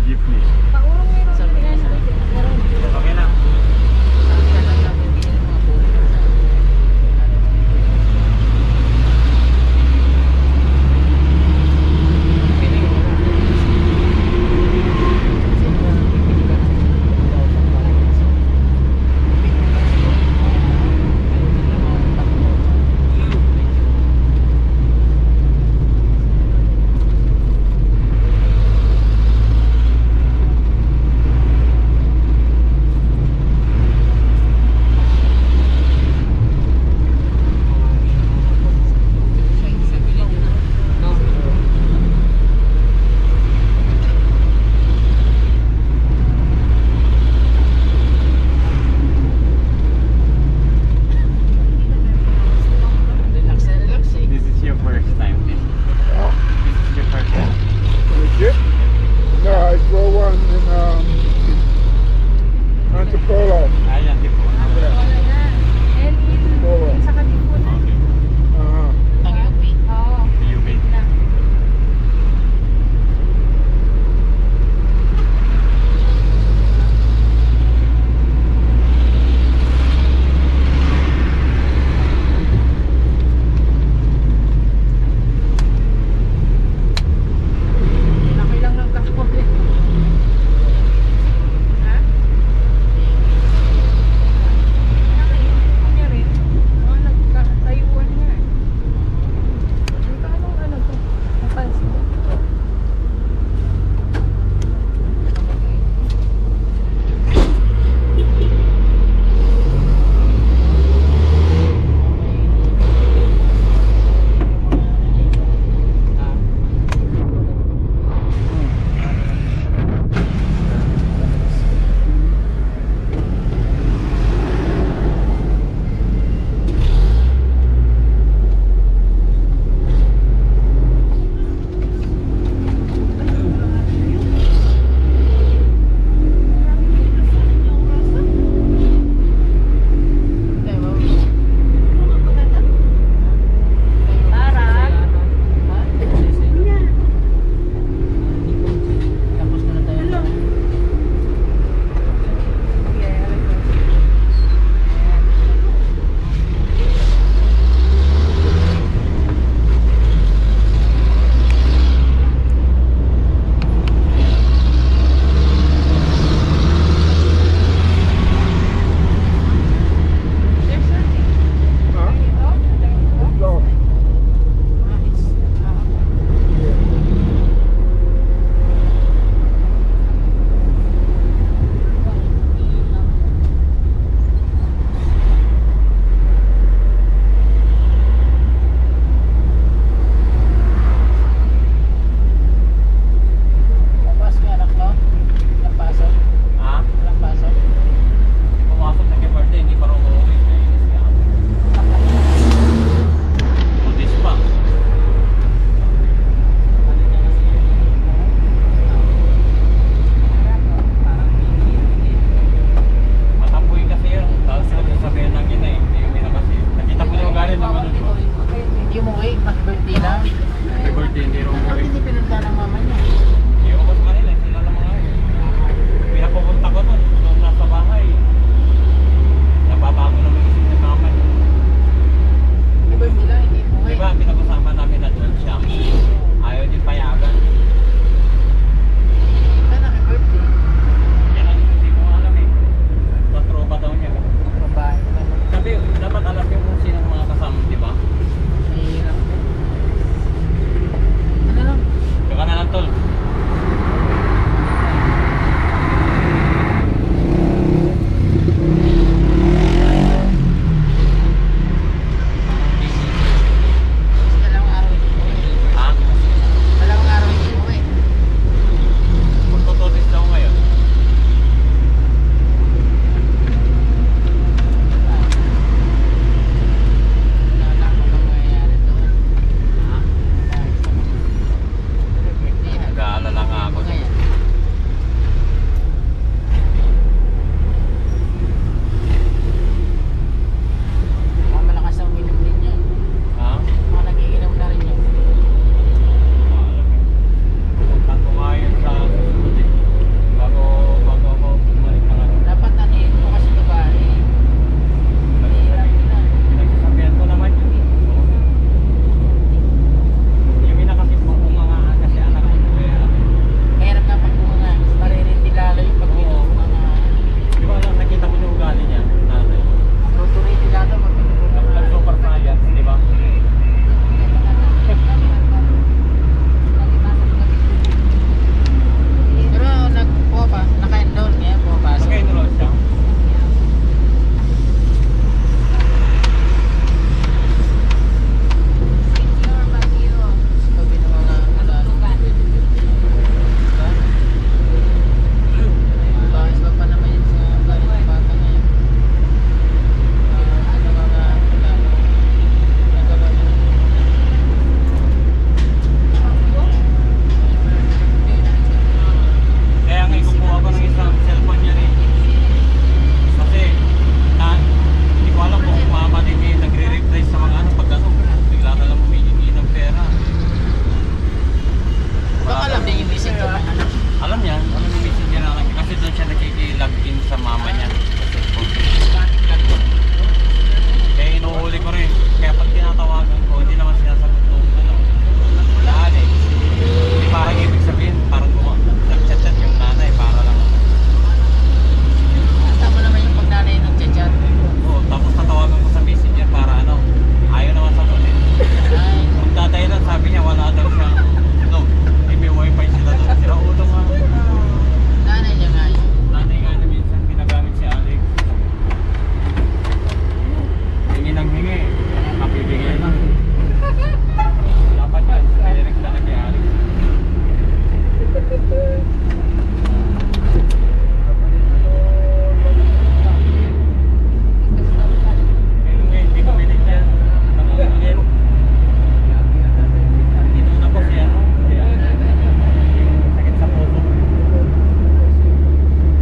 Jeepney. Paurong meron yan. Okay lang. This is your first time. This is your first time. Legit? No, I drove one in Antipolo. Ayan, di po. And in sa Katipunan. Uh-huh. Oo. UP. Na. Laki lang ng kakot eh. Ha? Kanya rin. Mga nagkatayuan nga eh. Anong ano to? Napansin ko. Huh? No. Ha? Pumasok na kay birthday, hindi pa rin umuwi. Butis pa. Matapoy kasi yun. Tapos sabihin ng ina eh. Hindi uwi na kasi. Nakita ko yung ugali ng ano ko. Hindi mo wait, mag-birthday lang. Kay birthday, hindi rin Bakit umuwi. hindi pinunta ng mama niya?